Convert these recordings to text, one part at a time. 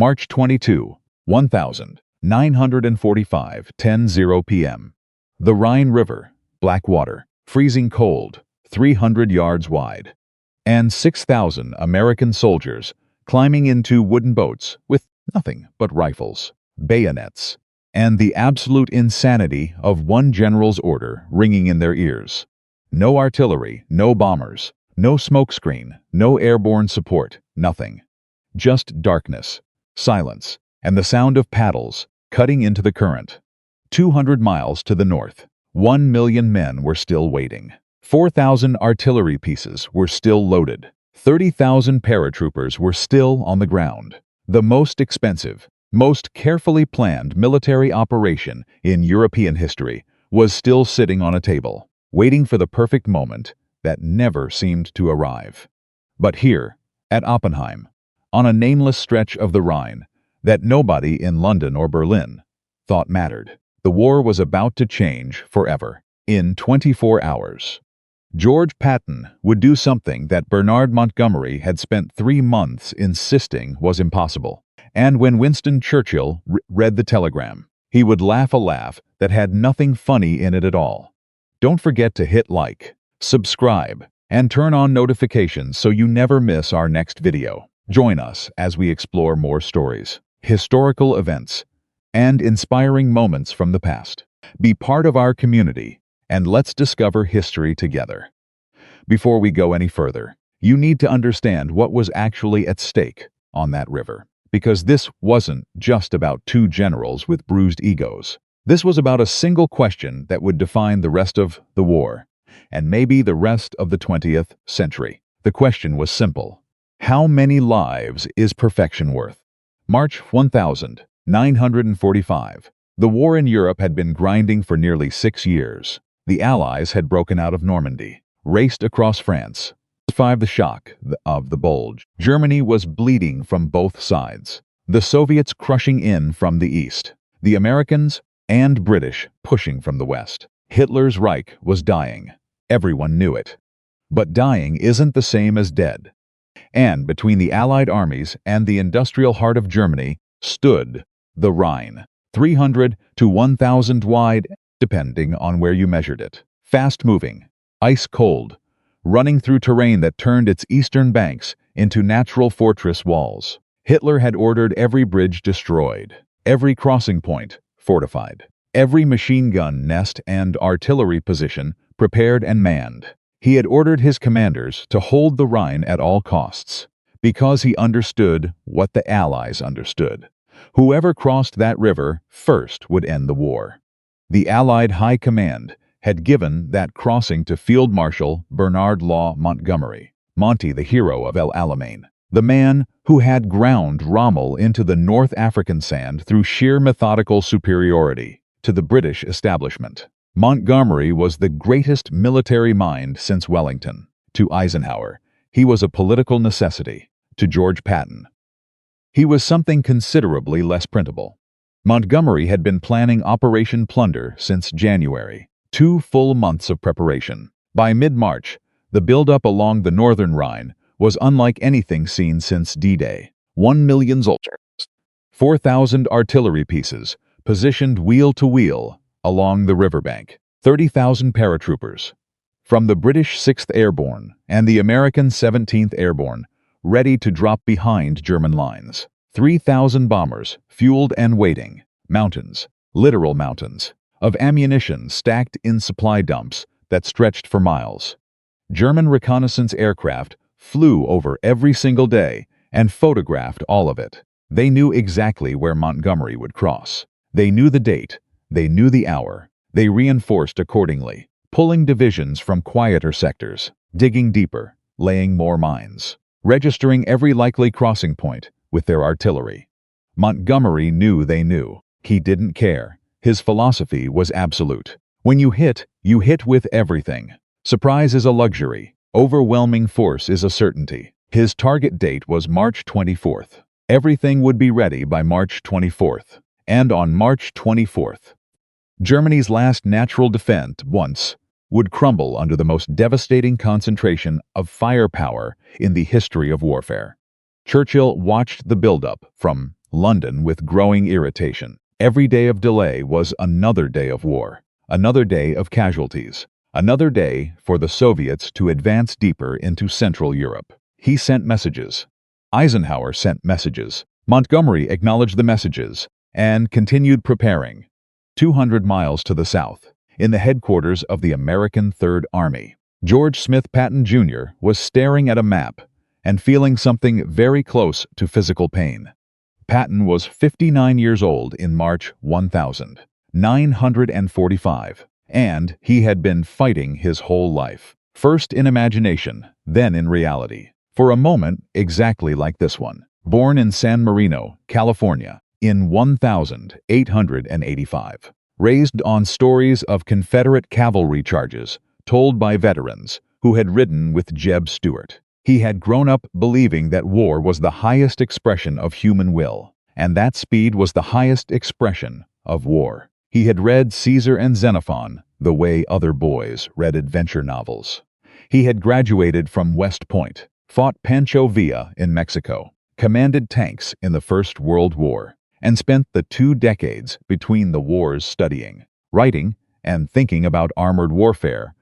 March 22, 1945, 10:00 p.m. The Rhine River, black water, freezing cold, 300 yards wide, and 6,000 American soldiers climbing into wooden boats with nothing but rifles, bayonets, and the absolute insanity of one general's order ringing in their ears. No artillery, no bombers, no smokescreen, no airborne support, nothing. Just darkness, silence, and the sound of paddles cutting into the current. 200 miles to the north, 1 million men were still waiting. 4,000 artillery pieces were still loaded. 30,000 paratroopers were still on the ground. The most expensive, most carefully planned military operation in European history was still sitting on a table, waiting for the perfect moment that never seemed to arrive. But here, at Oppenheim, on a nameless stretch of the Rhine that nobody in London or Berlin thought mattered, the war was about to change forever. In 24 hours, George Patton would do something that Bernard Montgomery had spent 3 months insisting was impossible. And when Winston Churchill read the telegram, he would laugh a laugh that had nothing funny in it at all. Don't forget to hit like, subscribe, and turn on notifications so you never miss our next video. Join us as we explore more stories, historical events, and inspiring moments from the past. Be part of our community, and let's discover history together. Before we go any further, you need to understand what was actually at stake on that river. Because this wasn't just about 2 generals with bruised egos. This was about a single question that would define the rest of the war, and maybe the rest of the 20th century. The question was simple. How many lives is perfection worth? March 1945. The war in Europe had been grinding for nearly 6 years. The Allies had broken out of Normandy, raced across France, survived the shock of the bulge. Germany was bleeding from both sides. The Soviets crushing in from the east. The Americans and British pushing from the west. Hitler's Reich was dying. Everyone knew it. But dying isn't the same as dead. And between the Allied armies and the industrial heart of Germany stood the Rhine, 300 to 1,000 wide, depending on where you measured it. Fast-moving, ice-cold, running through terrain that turned its eastern banks into natural fortress walls. Hitler had ordered every bridge destroyed, every crossing point fortified, every machine gun nest and artillery position prepared and manned. He had ordered his commanders to hold the Rhine at all costs, because he understood what the Allies understood. Whoever crossed that river first would end the war. The Allied High Command had given that crossing to Field Marshal Bernard Montgomery, Monty the hero of El Alamein, the man who had ground Rommel into the North African sand through sheer methodical superiority to the British establishment. Montgomery was the greatest military mind since Wellington. To Eisenhower, he was a political necessity. To George Patton, he was something considerably less printable. Montgomery had been planning Operation Plunder since January. 2 full months of preparation. By mid-March, the buildup along the northern Rhine was unlike anything seen since D-Day. 1 million soldiers, 4,000 artillery pieces positioned wheel to wheel along the riverbank, 30,000 paratroopers from the British 6th Airborne and the American 17th Airborne ready to drop behind German lines, 3,000 bombers fueled and waiting, mountains, literal mountains, of ammunition stacked in supply dumps that stretched for miles. German reconnaissance aircraft flew over every single day and photographed all of it. They knew exactly where Montgomery would cross. They knew the date. They knew the hour. They reinforced accordingly, pulling divisions from quieter sectors, digging deeper, laying more mines, registering every likely crossing point with their artillery. Montgomery knew they knew. He didn't care. His philosophy was absolute. When you hit with everything. Surprise is a luxury. Overwhelming force is a certainty. His target date was March 24th. Everything would be ready by March 24th. And on March 24th, Germany's last natural defense would crumble under the most devastating concentration of firepower in the history of warfare. Churchill watched the buildup from London with growing irritation. Every day of delay was another day of war, another day of casualties, another day for the Soviets to advance deeper into Central Europe. He sent messages. Eisenhower sent messages. Montgomery acknowledged the messages and continued preparing. 200 miles to the south, in the headquarters of the American Third Army, George Smith Patton Jr. was staring at a map and feeling something very close to physical pain. Patton was 59 years old in March 1945, and he had been fighting his whole life, first in imagination, then in reality, for a moment exactly like this one. Born in San Marino, California, in 1885, raised on stories of Confederate cavalry charges told by veterans who had ridden with Jeb Stuart. He had grown up believing that war was the highest expression of human will, and that speed was the highest expression of war. He had read Caesar and Xenophon the way other boys read adventure novels. He had graduated from West Point, fought Pancho Villa in Mexico, commanded tanks in the First World War, and spent the 2 decades between the wars studying, writing, and thinking about armored warfare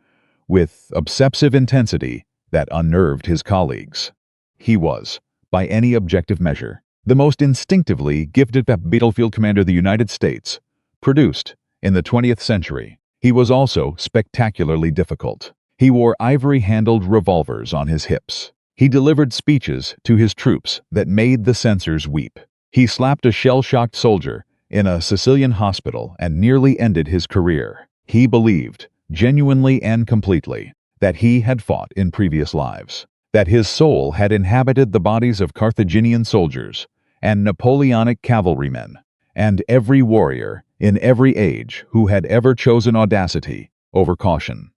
with obsessive intensity that unnerved his colleagues. He was, by any objective measure, the most instinctively gifted battlefield commander the United States produced in the 20th century. He was also spectacularly difficult. He wore ivory-handled revolvers on his hips. He delivered speeches to his troops that made the censors weep. He slapped a shell-shocked soldier in a Sicilian hospital and nearly ended his career. He believed, genuinely and completely, that he had fought in previous lives, that his soul had inhabited the bodies of Carthaginian soldiers and Napoleonic cavalrymen, and every warrior in every age who had ever chosen audacity over caution.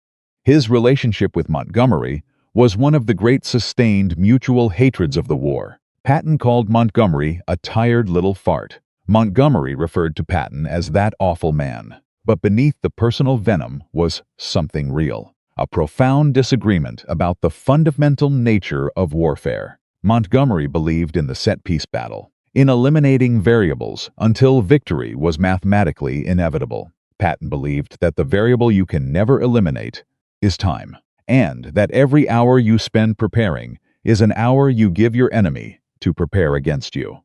His relationship with Montgomery was one of the great sustained mutual hatreds of the war. Patton called Montgomery a tired little fart. Montgomery referred to Patton as that awful man. But beneath the personal venom was something real, a profound disagreement about the fundamental nature of warfare. Montgomery believed in the set-piece battle, in eliminating variables until victory was mathematically inevitable. Patton believed that the variable you can never eliminate is time, and that every hour you spend preparing is an hour you give your enemy to prepare against you.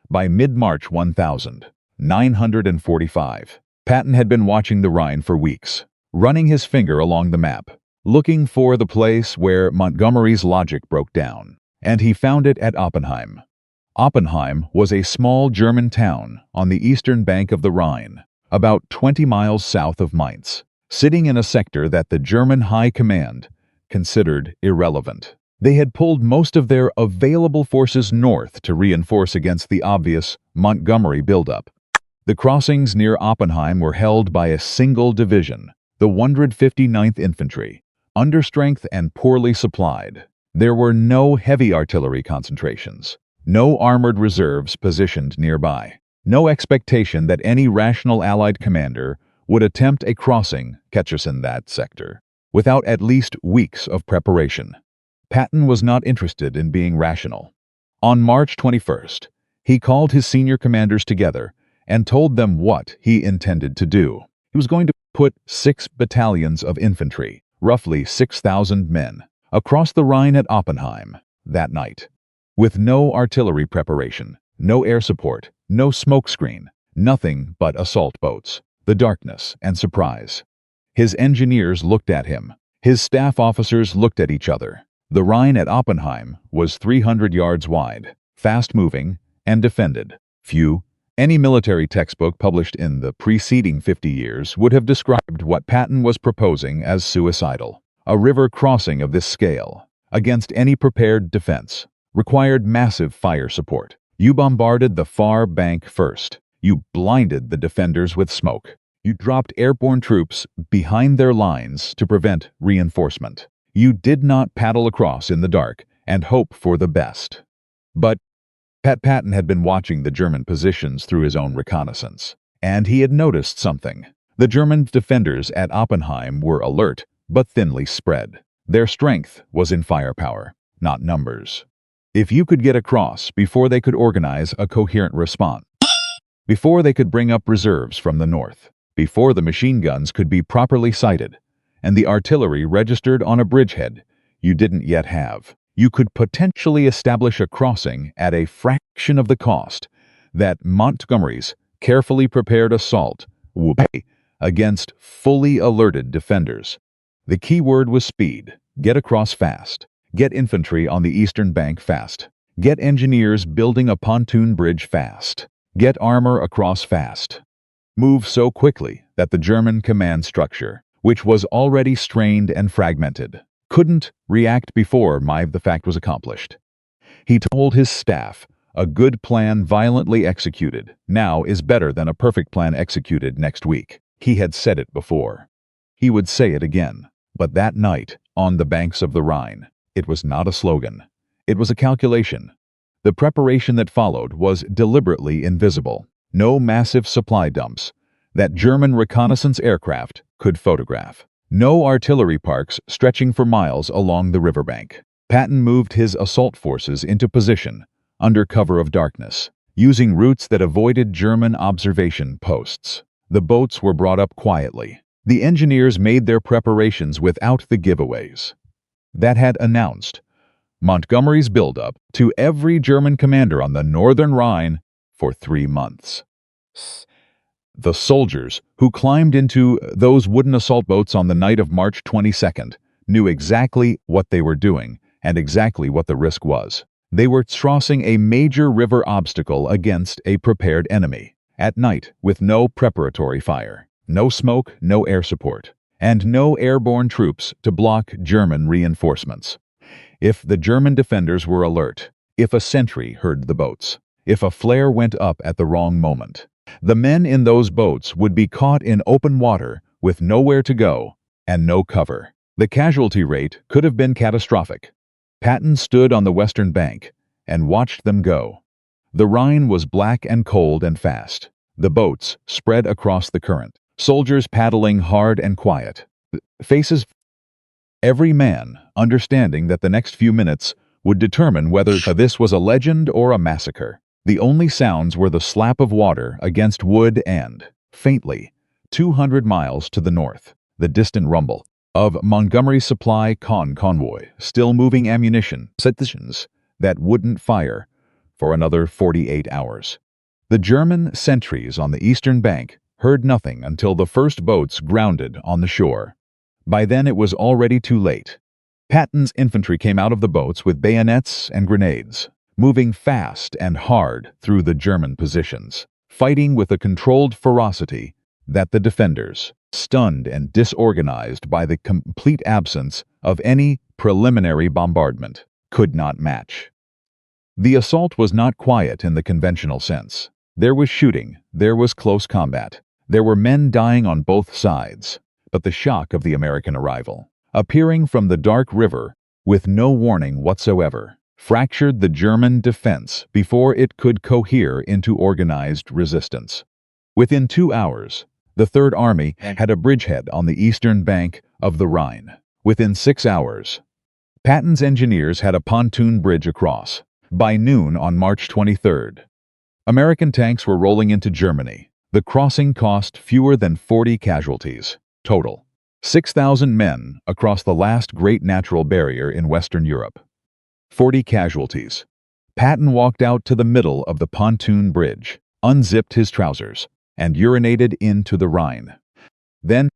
By mid-March 1945, Patton had been watching the Rhine for weeks, running his finger along the map, looking for the place where Montgomery's logic broke down, and he found it at Oppenheim. Oppenheim was a small German town on the eastern bank of the Rhine, about 20 miles south of Mainz, sitting in a sector that the German High Command considered irrelevant. They had pulled most of their available forces north to reinforce against the obvious Montgomery buildup. The crossings near Oppenheim were held by a single division, the 159th Infantry, understrength and poorly supplied. There were no heavy artillery concentrations, no armored reserves positioned nearby, no expectation that any rational Allied commander would attempt a crossing in that sector without at least weeks of preparation. Patton was not interested in being rational. On March 21st, he called his senior commanders together and told them what he intended to do. He was going to put 6 battalions of infantry, roughly 6,000 men, across the Rhine at Oppenheim that night. With no artillery preparation, no air support, no smokescreen, nothing but assault boats, the darkness and surprise. His engineers looked at him. His staff officers looked at each other. The Rhine at Oppenheim was 300 yards wide, fast-moving, and defended. Any military textbook published in the preceding 50 years would have described what Patton was proposing as suicidal. A river crossing of this scale, against any prepared defense, required massive fire support. You bombarded the far bank first. You blinded the defenders with smoke. You dropped airborne troops behind their lines to prevent reinforcement. You did not paddle across in the dark and hope for the best. But Patton had been watching the German positions through his own reconnaissance, and he had noticed something. The German defenders at Oppenheim were alert, but thinly spread. Their strength was in firepower, not numbers. If you could get across before they could organize a coherent response, before they could bring up reserves from the north, before the machine guns could be properly sighted, and the artillery registered on a bridgehead you didn't yet have, you could potentially establish a crossing at a fraction of the cost that Montgomery's carefully prepared assault would pay against fully alerted defenders. The key word was speed. Get across fast. Get infantry on the eastern bank fast. Get engineers building a pontoon bridge fast. Get armor across fast. Move so quickly that the German command structure, which was already strained and fragmented, couldn't react before the fact was accomplished. He told his staff, a good plan violently executed now is better than a perfect plan executed next week. He had said it before. He would say it again. But that night, on the banks of the Rhine, it was not a slogan. It was a calculation. The preparation that followed was deliberately invisible. No massive supply dumps that German reconnaissance aircraft could photograph. No artillery parks stretching for miles along the riverbank. Patton moved his assault forces into position under cover of darkness, using routes that avoided German observation posts. The boats were brought up quietly. The engineers made their preparations without the giveaways that had announced Montgomery's buildup to every German commander on the northern Rhine for 3 months. The soldiers who climbed into those wooden assault boats on the night of March 22nd knew exactly what they were doing and exactly what the risk was. They were crossing a major river obstacle against a prepared enemy, at night with no preparatory fire, no smoke, no air support, and no airborne troops to block German reinforcements. If the German defenders were alert, if a sentry heard the boats, if a flare went up at the wrong moment, the men in those boats would be caught in open water with nowhere to go and no cover. The casualty rate could have been catastrophic. Patton stood on the western bank and watched them go. The Rhine was black and cold and fast. The boats spread across the current, soldiers paddling hard and quiet, faces every man understanding that the next few minutes would determine whether this was a legend or a massacre. The only sounds were the slap of water against wood and, faintly, 200 miles to the north, the distant rumble of Montgomery's supply convoy, still moving ammunition, sections that wouldn't fire for another 48 hours. The German sentries on the eastern bank heard nothing until the first boats grounded on the shore. By then it was already too late. Patton's infantry came out of the boats with bayonets and grenades, moving fast and hard through the German positions, fighting with a controlled ferocity that the defenders, stunned and disorganized by the complete absence of any preliminary bombardment, could not match. The assault was not quiet in the conventional sense. There was shooting, there was close combat, there were men dying on both sides. But the shock of the American arrival, appearing from the dark river with no warning whatsoever, fractured the German defense before it could cohere into organized resistance. Within 2 hours, the Third Army had a bridgehead on the eastern bank of the Rhine. Within 6 hours, Patton's engineers had a pontoon bridge across. By noon on March 23rd, American tanks were rolling into Germany. The crossing cost fewer than 40 casualties. Total, 6,000 men across the last great natural barrier in Western Europe. 40 casualties. Patton walked out to the middle of the pontoon bridge, unzipped his trousers, and urinated into the Rhine. Then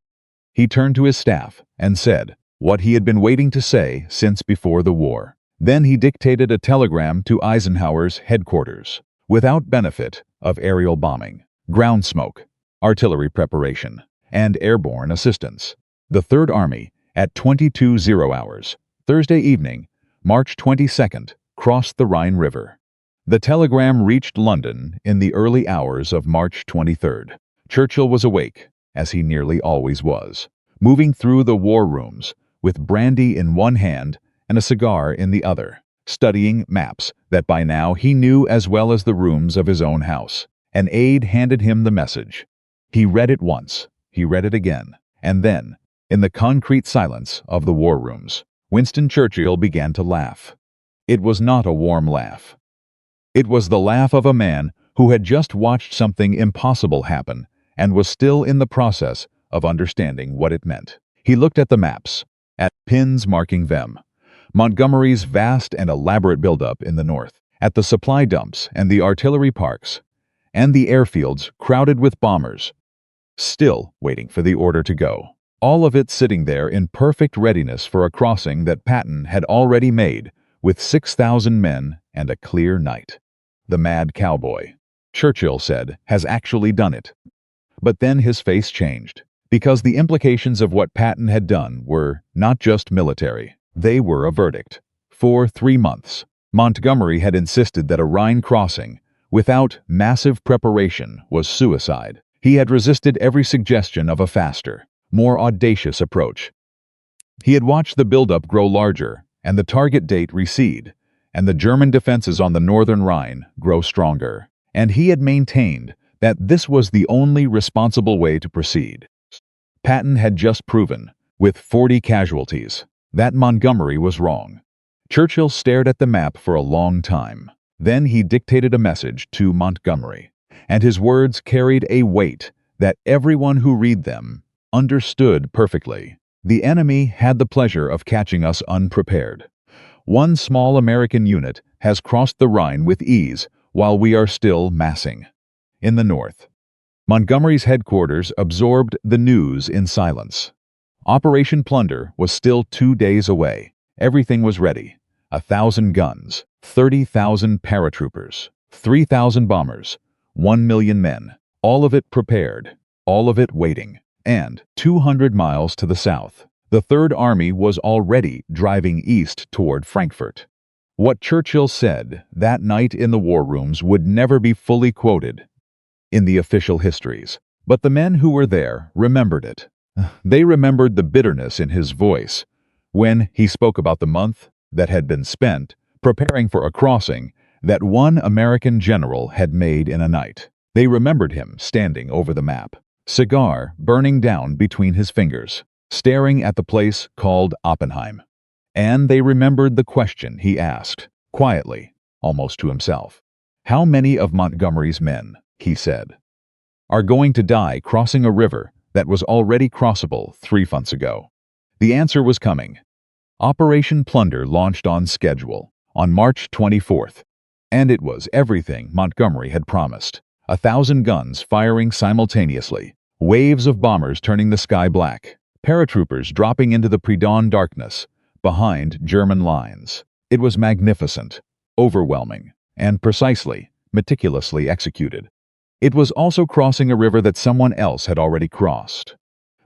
he turned to his staff and said what he had been waiting to say since before the war. Then he dictated a telegram to Eisenhower's headquarters, without benefit of aerial bombing, ground smoke, artillery preparation, and airborne assistance. The Third Army, at 22:00 hours, Thursday evening, March 22nd, crossed the Rhine River. The telegram reached London in the early hours of March 23rd. Churchill was awake, as he nearly always was, moving through the war rooms with brandy in one hand and a cigar in the other, studying maps that by now he knew as well as the rooms of his own house. An aide handed him the message. He read it once. He read it again, and then, in the concrete silence of the war rooms, Winston Churchill began to laugh. It was not a warm laugh. It was the laugh of a man who had just watched something impossible happen and was still in the process of understanding what it meant. He looked at the maps, at pins marking them, Montgomery's vast and elaborate buildup in the north, at the supply dumps and the artillery parks, and the airfields crowded with bombers, still waiting for the order to go. All of it sitting there in perfect readiness for a crossing that Patton had already made with 6,000 men and a clear night. The mad cowboy, Churchill said, has actually done it. But then his face changed, because the implications of what Patton had done were not just military. They were a verdict. For 3 months, Montgomery had insisted that a Rhine crossing, without massive preparation, was suicide. He had resisted every suggestion of a faster, more audacious approach. He had watched the buildup grow larger and the target date recede, and the German defenses on the northern Rhine grow stronger. And he had maintained that this was the only responsible way to proceed. Patton had just proven, with 40 casualties, that Montgomery was wrong. Churchill stared at the map for a long time. Then he dictated a message to Montgomery, and his words carried a weight that everyone who read them understood perfectly. The enemy had the pleasure of catching us unprepared. One small American unit has crossed the Rhine with ease while we are still massing. In the north, Montgomery's headquarters absorbed the news in silence. Operation Plunder was still 2 days away. Everything was ready. 1,000 guns, 30,000 paratroopers, 3,000 bombers, 1 million men. All of it prepared, all of it waiting. And 200 miles to the south, the Third Army was already driving east toward Frankfurt. What Churchill said that night in the war rooms would never be fully quoted in the official histories, but the men who were there remembered it. They remembered the bitterness in his voice when he spoke about the month that had been spent preparing for a crossing that one American general had made in a night. They remembered him standing over the map, cigar burning down between his fingers, staring at the place called Oppenheim. And they remembered the question he asked, quietly, almost to himself. How many of Montgomery's men, he said, are going to die crossing a river that was already crossable 3 months ago? The answer was coming. Operation Plunder launched on schedule on March 24th, and it was everything Montgomery had promised. 1,000 guns firing simultaneously, waves of bombers turning the sky black, paratroopers dropping into the pre-dawn darkness behind German lines. It was magnificent, overwhelming, and precisely, meticulously executed. It was also crossing a river that someone else had already crossed.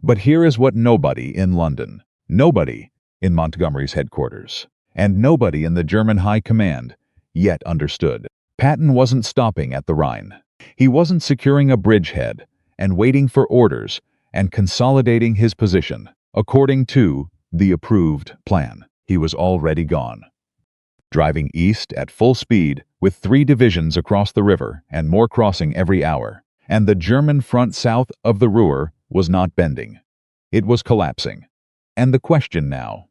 But here is what nobody in London, nobody in Montgomery's headquarters, and nobody in the German High Command yet understood. Patton wasn't stopping at the Rhine. He wasn't securing a bridgehead and waiting for orders and consolidating his position according to the approved plan. He was already gone, driving east at full speed with 3 divisions across the river and more crossing every hour. And the German front south of the Ruhr was not bending. It was collapsing. And the question now,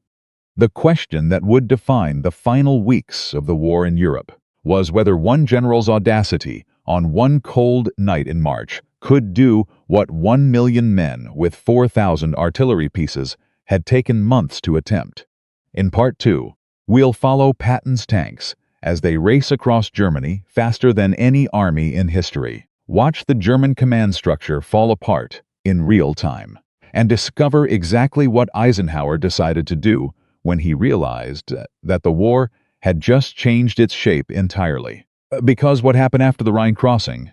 the question that would define the final weeks of the war in Europe, was whether one general's audacity on one cold night in March could do what 1 million men with 4,000 artillery pieces had taken months to attempt. In Part 2, we'll follow Patton's tanks as they race across Germany faster than any army in history. Watch the German command structure fall apart in real time, and discover exactly what Eisenhower decided to do when he realized that the war had just changed its shape entirely. Because what happened after the Rhine crossing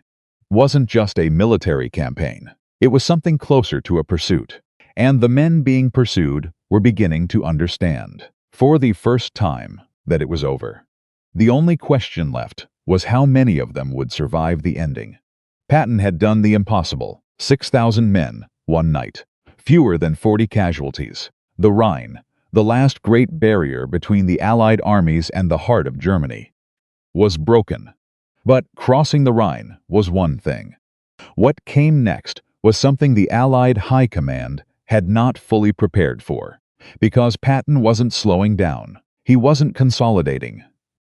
wasn't just a military campaign. It was something closer to a pursuit. And the men being pursued were beginning to understand, for the first time, that it was over. The only question left was how many of them would survive the ending. Patton had done the impossible. 6,000 men, one night. Fewer than 40 casualties. The Rhine, the last great barrier between the Allied armies and the heart of Germany, was broken. But crossing the Rhine was one thing. What came next was something the Allied High Command had not fully prepared for, because Patton wasn't slowing down. He wasn't consolidating.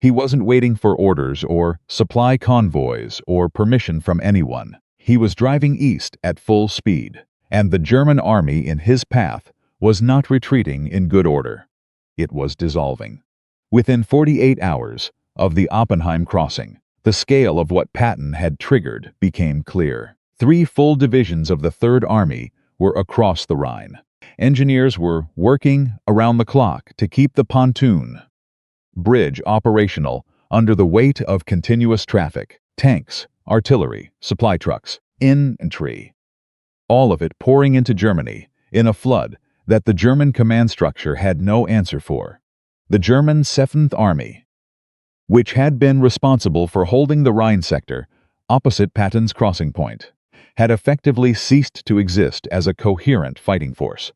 He wasn't waiting for orders or supply convoys or permission from anyone. He was driving east at full speed, and the German army in his path was not retreating in good order. It was dissolving. Within 48 hours of the Oppenheim crossing, the scale of what Patton had triggered became clear. 3 full divisions of the Third Army were across the Rhine. Engineers were working around the clock to keep the pontoon bridge operational under the weight of continuous traffic, tanks, artillery, supply trucks, infantry. All of it pouring into Germany in a flood that the German command structure had no answer for. The German 7th Army, which had been responsible for holding the Rhine sector opposite Patton's crossing point, had effectively ceased to exist as a coherent fighting force.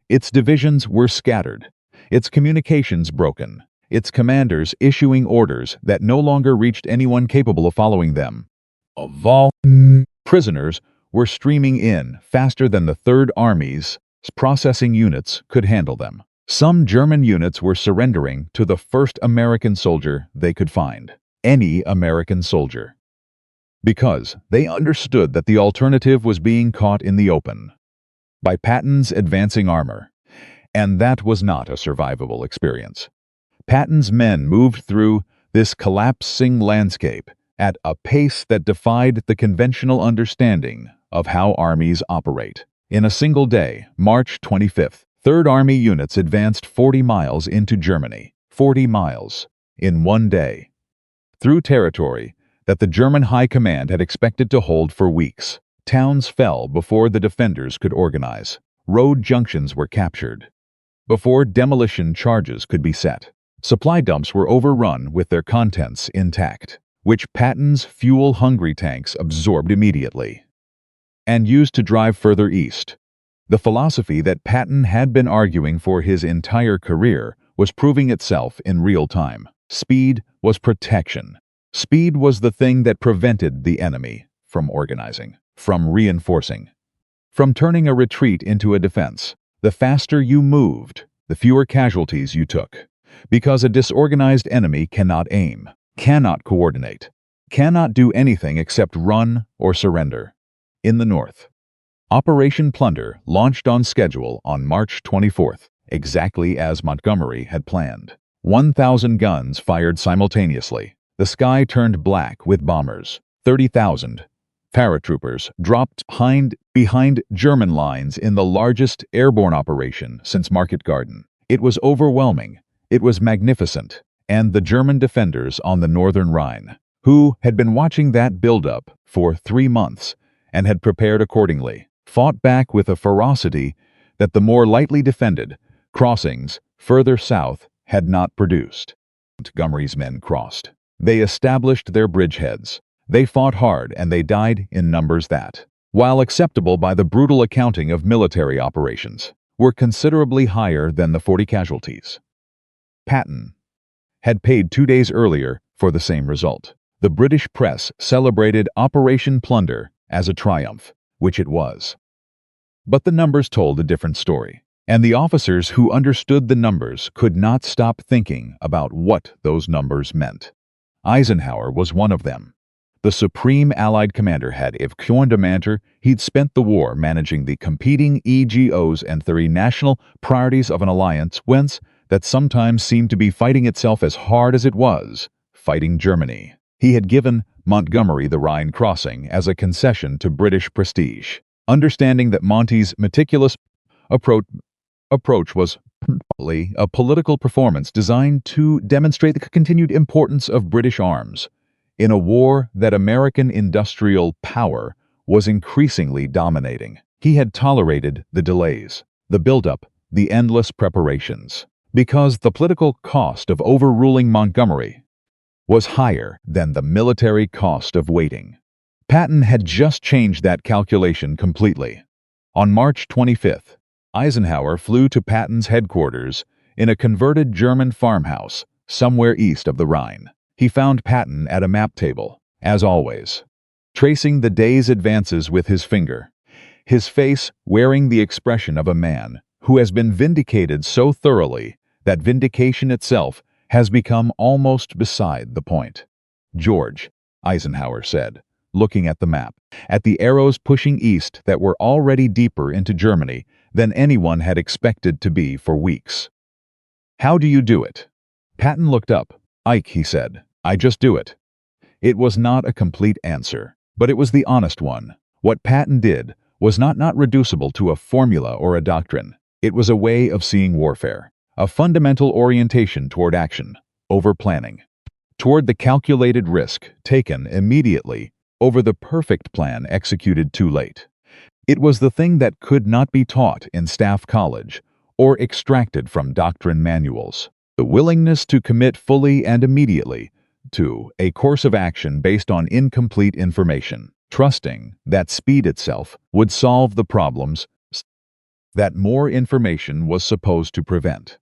Its divisions were scattered, its communications broken, its commanders issuing orders that no longer reached anyone capable of following them. Prisoners were streaming in faster than the Third Army's processing units could handle them. Some German units were surrendering to the first American soldier they could find, any American soldier, because they understood that the alternative was being caught in the open by Patton's advancing armor, and that was not a survivable experience. Patton's men moved through this collapsing landscape at a pace that defied the conventional understanding of how armies operate. In a single day, March 25th, Third Army units advanced 40 miles into Germany, 40 miles, in one day, through territory that the German High Command had expected to hold for weeks. Towns fell before the defenders could organize. Road junctions were captured before demolition charges could be set. Supply dumps were overrun with their contents intact, which Patton's fuel-hungry tanks absorbed immediately and used to drive further east. The philosophy that Patton had been arguing for his entire career was proving itself in real time. Speed was protection. Speed was the thing that prevented the enemy from organizing, from reinforcing, from turning a retreat into a defense. The faster you moved, the fewer casualties you took, because a disorganized enemy cannot aim, cannot coordinate, cannot do anything except run or surrender. In the north, Operation Plunder launched on schedule on March 24th, exactly as Montgomery had planned. 1,000 guns fired simultaneously. The sky turned black with bombers. 30,000 paratroopers dropped behind German lines in the largest airborne operation since Market Garden. It was overwhelming. It was magnificent. And the German defenders on the northern Rhine, who had been watching that build-up for 3 months and had prepared accordingly, fought back with a ferocity that the more lightly defended crossings further south had not produced. Montgomery's men crossed. They established their bridgeheads. They fought hard, and they died in numbers that, while acceptable by the brutal accounting of military operations, were considerably higher than the 40 casualties Patton had paid 2 days earlier for the same result. The British press celebrated Operation Plunder as a triumph, which it was. But the numbers told a different story, and the officers who understood the numbers could not stop thinking about what those numbers meant. Eisenhower was one of them. The supreme Allied commander had, if commandant, he'd spent the war managing the competing EGOs and 3 national priorities of an alliance whence that sometimes seemed to be fighting itself as hard as it was fighting Germany. He had given Montgomery the Rhine crossing as a concession to British prestige, understanding that Monty's meticulous approach was partly a political performance designed to demonstrate the continued importance of British arms in a war that American industrial power was increasingly dominating. He had tolerated the delays, the buildup, the endless preparations, because the political cost of overruling Montgomery was higher than the military cost of waiting. Patton had just changed that calculation completely. On March 25th, Eisenhower flew to Patton's headquarters in a converted German farmhouse somewhere east of the Rhine. He found Patton at a map table, as always, tracing the day's advances with his finger, his face wearing the expression of a man who has been vindicated so thoroughly that vindication itself has become almost beside the point. George, Eisenhower said, looking at the map, at the arrows pushing east that were already deeper into Germany than anyone had expected to be for weeks. How do you do it? Patton looked up. Ike, he said, I just do it. It was not a complete answer, but it was the honest one. What Patton did was not reducible to a formula or a doctrine. It was a way of seeing warfare, a fundamental orientation toward action, over planning, toward the calculated risk taken immediately over the perfect plan executed too late. It was the thing that could not be taught in staff college or extracted from doctrine manuals. The willingness to commit fully and immediately to a course of action based on incomplete information, trusting that speed itself would solve the problems that more information was supposed to prevent.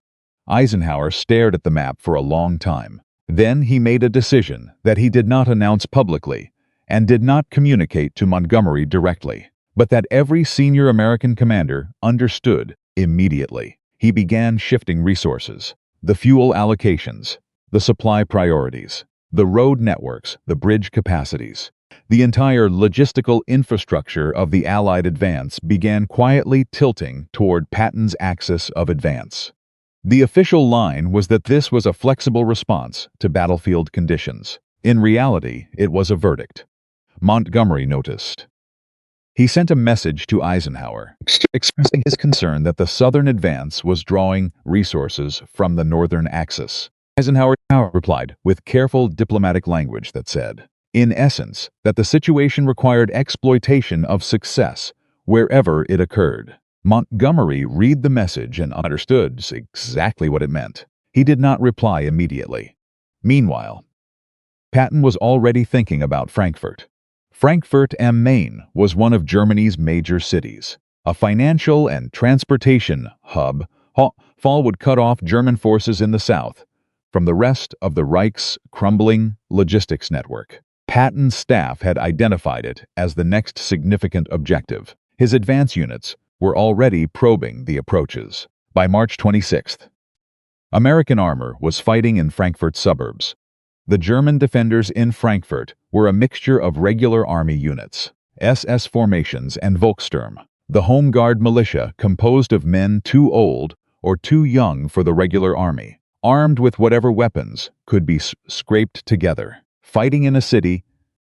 Eisenhower stared at the map for a long time. Then he made a decision that he did not announce publicly and did not communicate to Montgomery directly, but that every senior American commander understood immediately. He began shifting resources, the fuel allocations, the supply priorities, the road networks, the bridge capacities. The entire logistical infrastructure of the Allied advance began quietly tilting toward Patton's axis of advance. The official line was that this was a flexible response to battlefield conditions. In reality, it was a verdict. Montgomery noticed. He sent a message to Eisenhower, expressing his concern that the Southern advance was drawing resources from the Northern axis. Eisenhower replied with careful diplomatic language that said, in essence, that the situation required exploitation of success wherever it occurred. Montgomery read the message and understood exactly what it meant. He did not reply immediately. Meanwhile, Patton was already thinking about Frankfurt. Frankfurt am Main was one of Germany's major cities. A financial and transportation hub, fall would cut off German forces in the south from the rest of the Reich's crumbling logistics network. Patton's staff had identified it as the next significant objective. His advance units were already probing the approaches. By March 26th, American armor was fighting in Frankfurt suburbs. The German defenders in Frankfurt were a mixture of regular army units, SS formations, and Volkssturm, the Home Guard militia composed of men too old or too young for the regular army, armed with whatever weapons could be scraped together, fighting in a city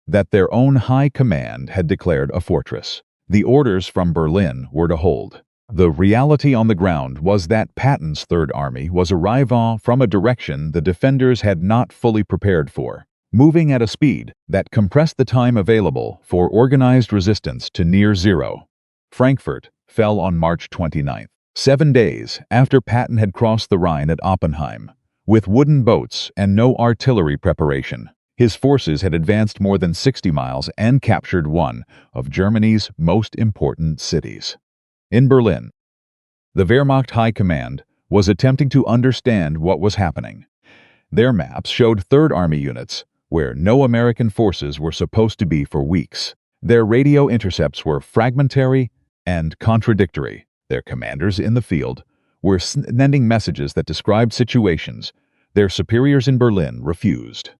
that their own high command had declared a fortress. The orders from Berlin were to hold. The reality on the ground was that Patton's Third Army was arriving from a direction the defenders had not fully prepared for, moving at a speed that compressed the time available for organized resistance to near zero. Frankfurt fell on March 29th, 7 days after Patton had crossed the Rhine at Oppenheim. With wooden boats and no artillery preparation, his forces had advanced more than 60 miles and captured one of Germany's most important cities. In Berlin, the Wehrmacht High Command was attempting to understand what was happening. Their maps showed Third Army units where no American forces were supposed to be for weeks. Their radio intercepts were fragmentary and contradictory. Their commanders in the field were sending messages that described situations their superiors in Berlin refused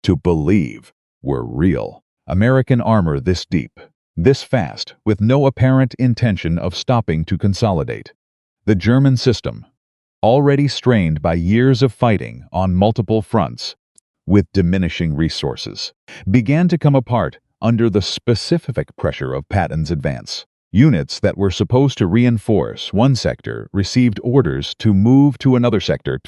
to believe were real. American armor this deep, this fast, with no apparent intention of stopping to consolidate. The German system, already strained by years of fighting on multiple fronts with diminishing resources, began to come apart under the specific pressure of Patton's advance. Units that were supposed to reinforce one sector received orders to move to another sector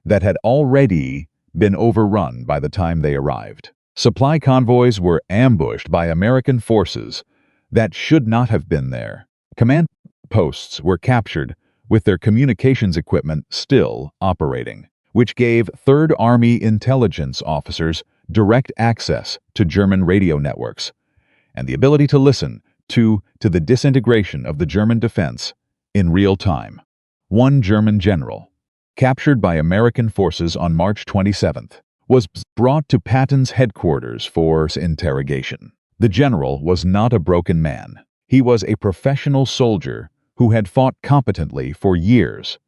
that had already been overrun by the time they arrived. Supply convoys were ambushed by American forces that should not have been there. Command posts were captured with their communications equipment still operating, which gave Third Army intelligence officers direct access to German radio networks and the ability to listen to the disintegration of the German defense in real time. One German general, captured by American forces on March 27th, was brought to Patton's headquarters for interrogation. The general was not a broken man. He was a professional soldier who had fought competently for years,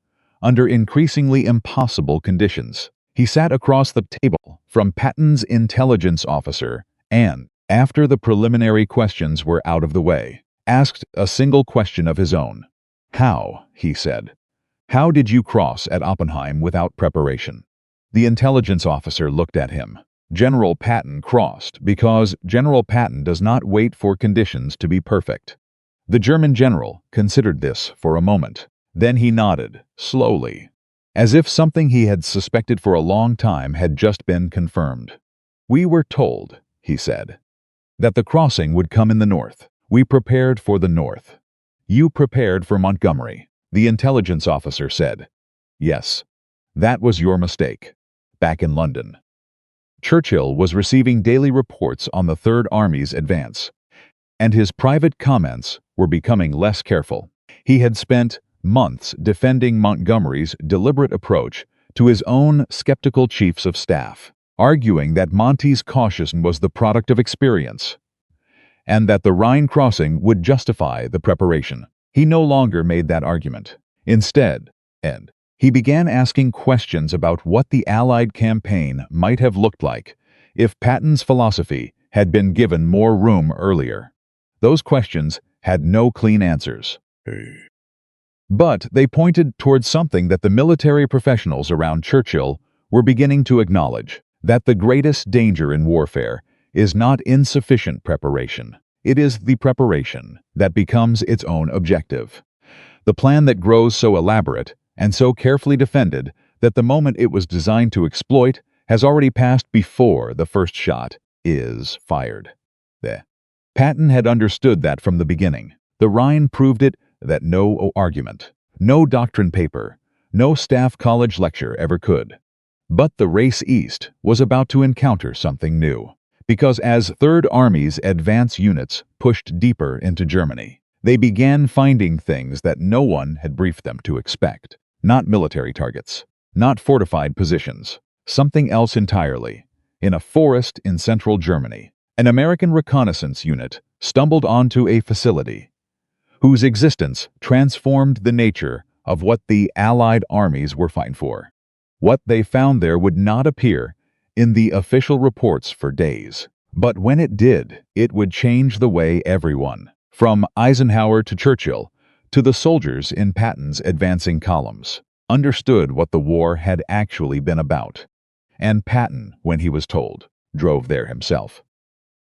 under increasingly impossible conditions. He sat across the table from Patton's intelligence officer and, after the preliminary questions were out of the way, asked a single question of his own. "How?" he said. "How did you cross at Oppenheim without preparation?" The intelligence officer looked at him. General Patton crossed because General Patton does not wait for conditions to be perfect. The German general considered this for a moment. Then he nodded, slowly, as if something he had suspected for a long time had just been confirmed. "We were told," he said, "that the crossing would come in the north. We prepared for the north." "You prepared for Montgomery," the intelligence officer said. "Yes, that was your mistake." Back in London, Churchill was receiving daily reports on the Third Army's advance, and his private comments were becoming less careful. He had spent months defending Montgomery's deliberate approach to his own skeptical chiefs of staff, arguing that Monty's caution was the product of experience, and that the Rhine crossing would justify the preparation. He no longer made that argument. Instead, he began asking questions about what the Allied campaign might have looked like if Patton's philosophy had been given more room earlier. Those questions had no clean answers. But they pointed towards something that the military professionals around Churchill were beginning to acknowledge, that the greatest danger in warfare is not insufficient preparation. It is the preparation that becomes its own objective. The plan that grows so elaborate and so carefully defended that the moment it was designed to exploit has already passed before the first shot is fired. Patton had understood that from the beginning. The Rhine proved it that no argument, no doctrine paper, no staff college lecture ever could. But the race east was about to encounter something new, because as Third Army's advance units pushed deeper into Germany, they began finding things that no one had briefed them to expect. Not military targets, not fortified positions, something else entirely. In a forest in central Germany, an American reconnaissance unit stumbled onto a facility whose existence transformed the nature of what the Allied armies were fighting for. What they found there would not appear in the official reports for days. But when it did, it would change the way everyone, from Eisenhower to Churchill, to the soldiers in Patton's advancing columns, understood what the war had actually been about. And Patton, when he was told, drove there himself.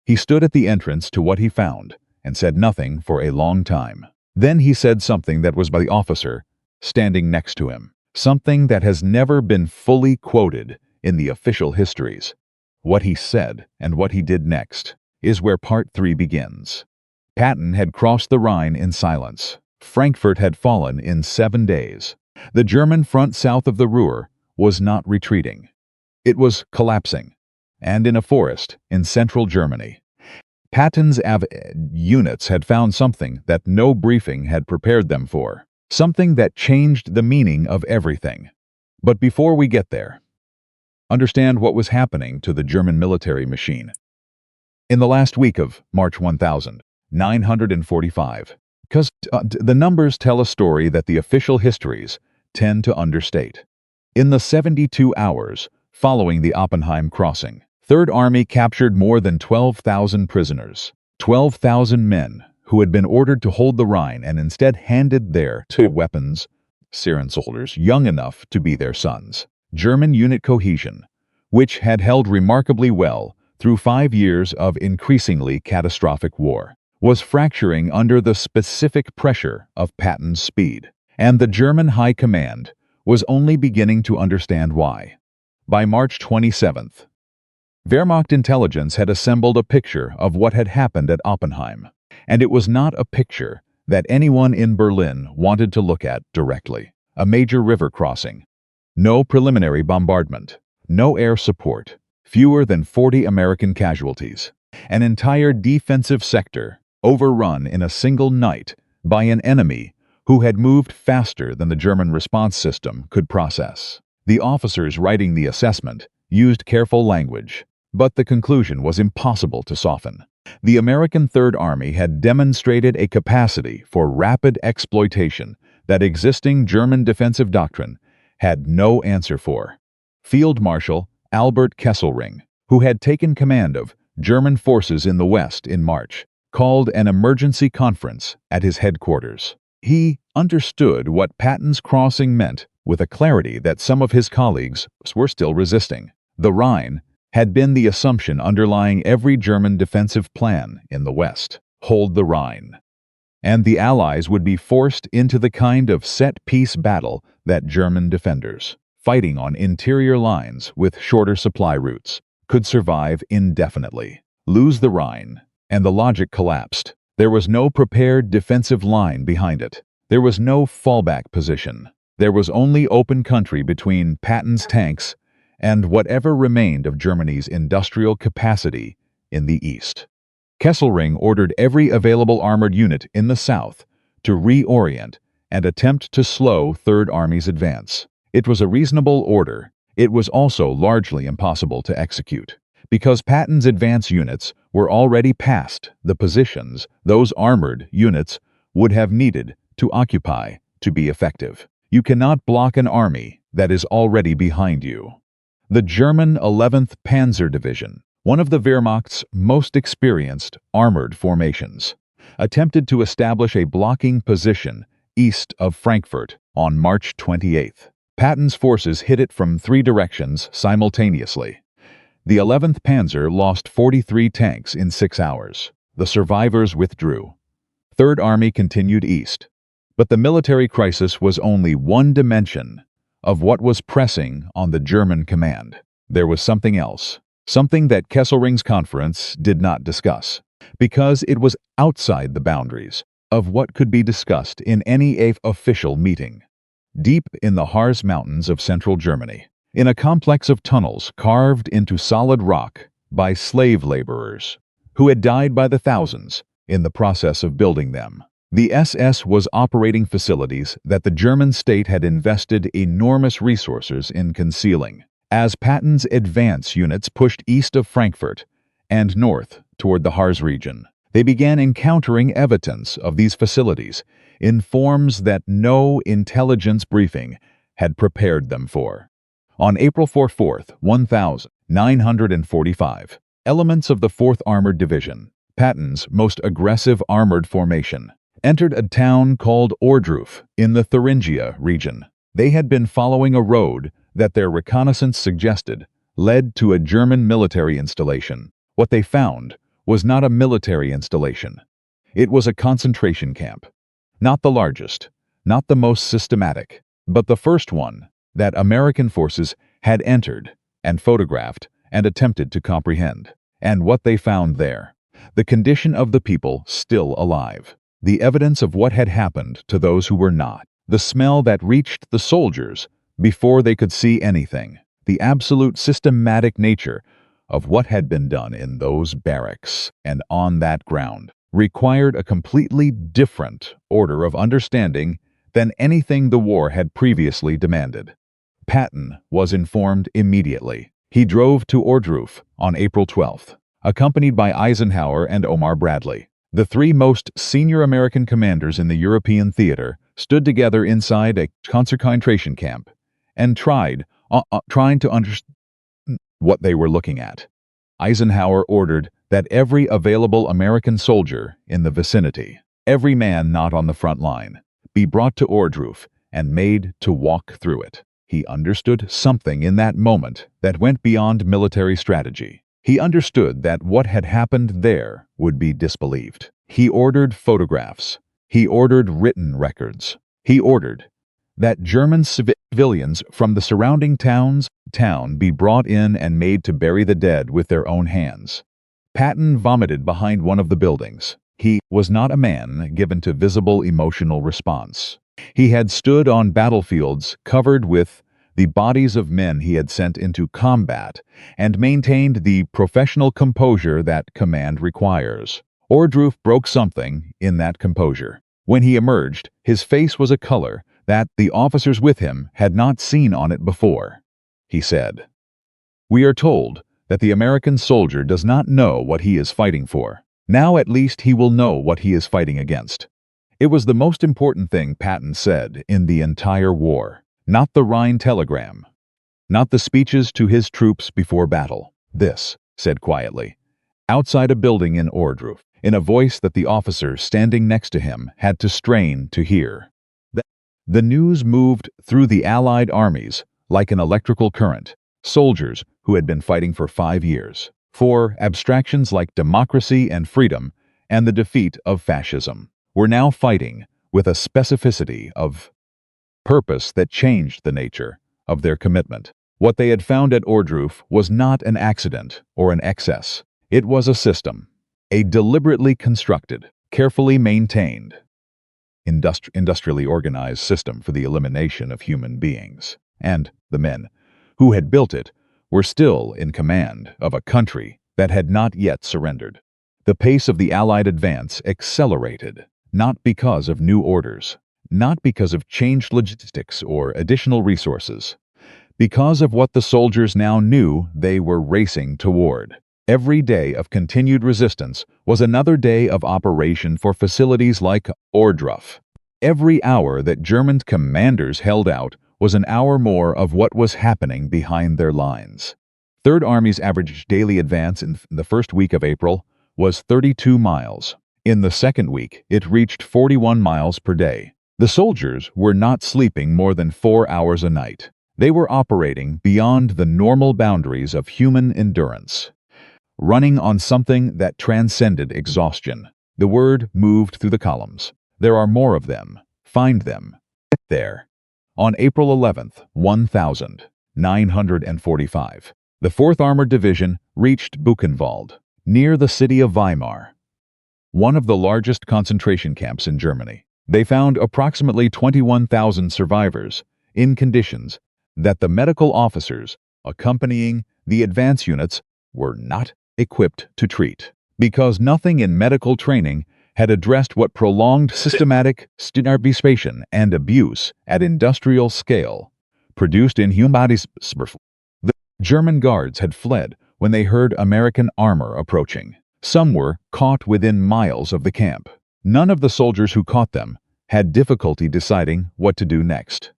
He stood at the entrance to what he found and said nothing for a long time. Then he said something that was by the officer standing next to him, something that has never been fully quoted in the official histories. What he said and what he did next is where Part 3 begins. Patton had crossed the Rhine in silence. Frankfurt had fallen in 7 days. The German front south of the Ruhr was not retreating. It was collapsing, and in a forest in central Germany. Patton's units had found something that no briefing had prepared them for, something that changed the meaning of everything. But before we get there, understand what was happening to the German military machine. In the last week of March 1945, because the numbers tell a story that the official histories tend to understate. In the 72 hours following the Oppenheim crossing, Third Army captured more than 12,000 prisoners, 12,000 men who had been ordered to hold the Rhine and instead handed their weapons, Syrian soldiers young enough to be their sons. German unit cohesion, which had held remarkably well through 5 years of increasingly catastrophic war, was fracturing under the specific pressure of Patton's speed, and the German High Command was only beginning to understand why. By March 27th, Wehrmacht intelligence had assembled a picture of what had happened at Oppenheim, and it was not a picture that anyone in Berlin wanted to look at directly. A major river crossing, no preliminary bombardment, no air support, fewer than 40 American casualties, an entire defensive sector overrun in a single night by an enemy who had moved faster than the German response system could process. The officers writing the assessment used careful language, but the conclusion was impossible to soften. The American Third Army had demonstrated a capacity for rapid exploitation that existing German defensive doctrine had no answer for. Field Marshal Albert Kesselring, who had taken command of German forces in the West in March, called an emergency conference at his headquarters. He understood what Patton's crossing meant with a clarity that some of his colleagues were still resisting. The Rhine had been the assumption underlying every German defensive plan in the West. Hold the Rhine. And the Allies would be forced into the kind of set-piece battle that German defenders, fighting on interior lines with shorter supply routes, could survive indefinitely. Lose the Rhine, and the logic collapsed. There was no prepared defensive line behind it. There was no fallback position. There was only open country between Patton's tanks and whatever remained of Germany's industrial capacity in the east. Kesselring ordered every available armored unit in the south to reorient and attempt to slow Third Army's advance. It was a reasonable order. It was also largely impossible to execute, because Patton's advance units were already past the positions those armored units would have needed to occupy to be effective. You cannot block an army that is already behind you. The German 11th Panzer Division, one of the Wehrmacht's most experienced armored formations, attempted to establish a blocking position east of Frankfurt on March 28th. Patton's forces hit it from 3 directions simultaneously. The 11th Panzer lost 43 tanks in 6 hours. The survivors withdrew. Third Army continued east. But the military crisis was only one dimension of what was pressing on the German command. There was something else, something that Kesselring's conference did not discuss, because it was outside the boundaries of what could be discussed in any official meeting. Deep in the Harz Mountains of central Germany, in a complex of tunnels carved into solid rock by slave laborers who had died by the thousands in the process of building them, the SS was operating facilities that the German state had invested enormous resources in concealing. As Patton's advance units pushed east of Frankfurt and north toward the Harz region, they began encountering evidence of these facilities in forms that no intelligence briefing had prepared them for. On April 4th, 1945, elements of the 4th Armored Division, Patton's most aggressive armored formation, entered a town called Ohrdruf in the Thuringia region. They had been following a road that their reconnaissance suggested led to a German military installation. What they found was not a military installation. It was a concentration camp. Not the largest, not the most systematic, but the first one that American forces had entered and photographed and attempted to comprehend. And what they found there, the condition of the people still alive, the evidence of what had happened to those who were not, the smell that reached the soldiers before they could see anything, the absolute systematic nature of what had been done in those barracks and on that ground, required a completely different order of understanding than anything the war had previously demanded. Patton was informed immediately. He drove to Ohrdruf on April 12th, accompanied by Eisenhower and Omar Bradley. The 3 most senior American commanders in the European theater stood together inside a concentration camp and trying to understand what they were looking at. Eisenhower ordered that every available American soldier in the vicinity, every man not on the front line, be brought to Ohrdruf and made to walk through it. He understood something in that moment that went beyond military strategy. He understood that what had happened there would be disbelieved. He ordered photographs. He ordered written records. He ordered that German civilians from the surrounding town be brought in and made to bury the dead with their own hands. Patton vomited behind one of the buildings. He was not a man given to visible emotional response. He had stood on battlefields covered with the bodies of men he had sent into combat and maintained the professional composure that command requires. Ohrdruf broke something in that composure. When he emerged, his face was a color that the officers with him had not seen on it before. He said, "We are told that the American soldier does not know what he is fighting for. Now at least he will know what he is fighting against." It was the most important thing Patton said in the entire war. Not the Rhine telegram, not the speeches to his troops before battle. This, said quietly, outside a building in Ordruf, in a voice that the officer standing next to him had to strain to hear. The news moved through the Allied armies like an electrical current. Soldiers who had been fighting for 5 years for abstractions like democracy and freedom and the defeat of fascism were now fighting with a specificity of purpose that changed the nature of their commitment. What they had found at Ordruf was not an accident or an excess. It was a system, a deliberately constructed, carefully maintained, industrially organized system for the elimination of human beings. And the men who had built it were still in command of a country that had not yet surrendered. The pace of the Allied advance accelerated, not because of new orders, not because of changed logistics or additional resources, because of what the soldiers now knew they were racing toward. Every day of continued resistance was another day of operation for facilities like Ordruf. Every hour that German commanders held out was an hour more of what was happening behind their lines. Third Army's average daily advance in the first week of April was 32 miles. In the second week, it reached 41 miles per day. The soldiers were not sleeping more than 4 hours a night. They were operating beyond the normal boundaries of human endurance, running on something that transcended exhaustion. The word moved through the columns. There are more of them. Find them. There. On April 11th, 1945, the 4th Armored Division reached Buchenwald, near the city of Weimar, one of the largest concentration camps in Germany. They found approximately 21,000 survivors in conditions that the medical officers accompanying the advance units were not equipped to treat, because nothing in medical training had addressed what prolonged systematic starvation and abuse at industrial scale produced in human bodies. The German guards had fled when they heard American armor approaching. Some were caught within miles of the camp. None of the soldiers who caught them had difficulty deciding what to do next.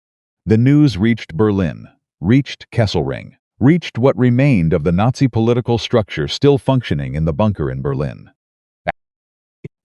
The news reached Berlin, reached Kesselring, reached what remained of the Nazi political structure still functioning in the bunker in Berlin.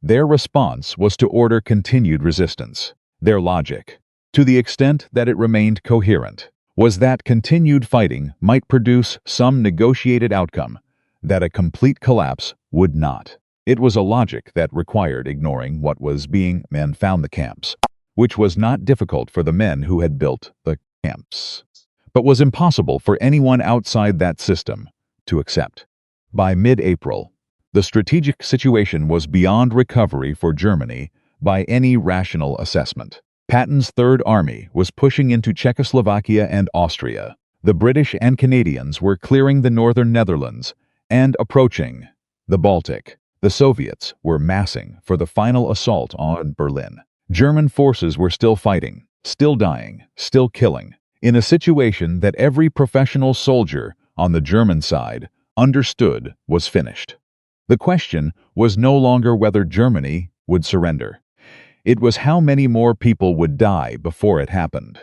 Their response was to order continued resistance. Their logic, to the extent that it remained coherent, was that continued fighting might produce some negotiated outcome that a complete collapse would not. It was a logic that required ignoring what was being men found the camps, which was not difficult for the men who had built the camps, but was impossible for anyone outside that system to accept. By mid-April, the strategic situation was beyond recovery for Germany by any rational assessment. Patton's Third Army was pushing into Czechoslovakia and Austria. The British and Canadians were clearing the northern Netherlands and approaching the Baltic. The Soviets were massing for the final assault on Berlin. German forces were still fighting, still dying, still killing, in a situation that every professional soldier on the German side understood was finished. The question was no longer whether Germany would surrender. It was how many more people would die before it happened.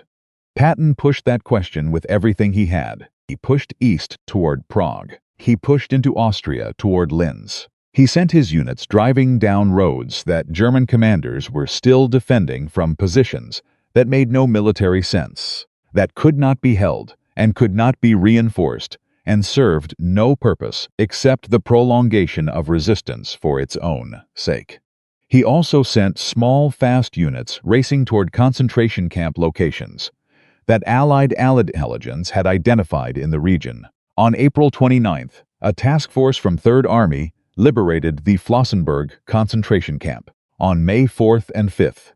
Patton pushed that question with everything he had. He pushed east toward Prague. He pushed into Austria toward Linz. He sent his units driving down roads that German commanders were still defending from positions that made no military sense, that could not be held and could not be reinforced, and served no purpose except the prolongation of resistance for its own sake. He also sent small, fast units racing toward concentration camp locations that Allied intelligence had identified in the region. On April 29th, a task force from Third Army liberated the Flossenburg concentration camp. On May 4th and 5th,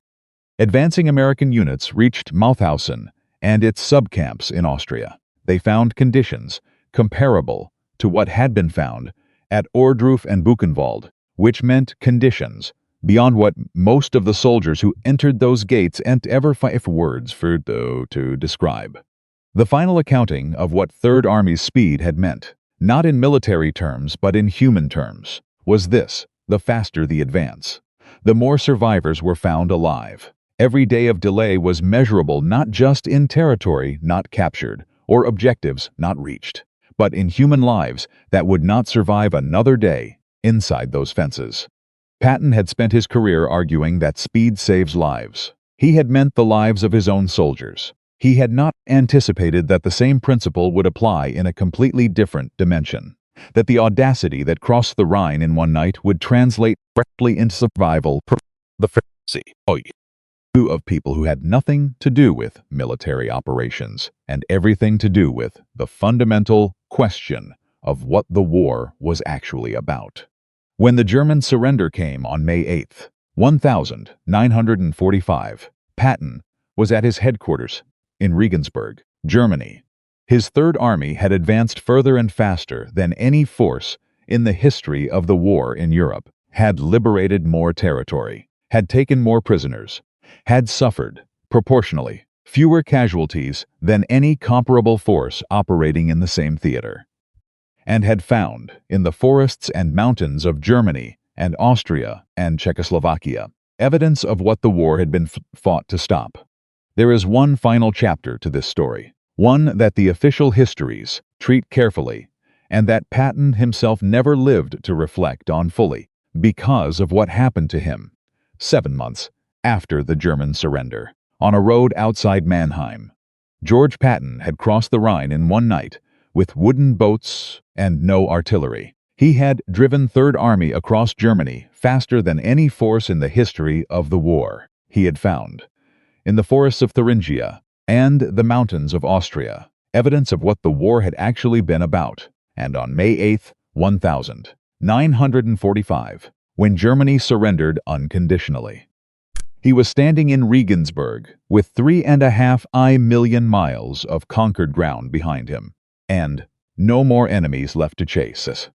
advancing American units reached Mauthausen and its subcamps in Austria. They found conditions comparable to what had been found at Ordruf and Buchenwald, which meant conditions beyond what most of the soldiers who entered those gates and ever five words for to describe. The final accounting of what Third Army's speed had meant, not in military terms but in human terms, was this: the faster the advance, the more survivors were found alive. Every day of delay was measurable not just in territory not captured or objectives not reached, but in human lives that would not survive another day inside those fences. Patton had spent his career arguing that speed saves lives. He had meant the lives of his own soldiers. He had not anticipated that the same principle would apply in a completely different dimension, that the audacity that crossed the Rhine in one night would translate directly into survival. The Pharisee of people who had nothing to do with military operations and everything to do with the fundamental question of what the war was actually about. When the German surrender came on May 8, 1945, Patton was at his headquarters in Regensburg, Germany. His Third Army had advanced further and faster than any force in the history of the war in Europe, had liberated more territory, had taken more prisoners, had suffered, proportionally, fewer casualties than any comparable force operating in the same theater, and had found, in the forests and mountains of Germany and Austria and Czechoslovakia, evidence of what the war had been fought to stop. There is one final chapter to this story, one that the official histories treat carefully, and that Patton himself never lived to reflect on fully, because of what happened to him 7 months after the German surrender. On a road outside Mannheim, George Patton had crossed the Rhine in one night with wooden boats and no artillery. He had driven Third Army across Germany faster than any force in the history of the war. He had found, in the forests of Thuringia and the mountains of Austria, evidence of what the war had actually been about. And on May 8, 1945, when Germany surrendered unconditionally, he was standing in Regensburg with 3.5 million miles of conquered ground behind him, and no more enemies left to chase us.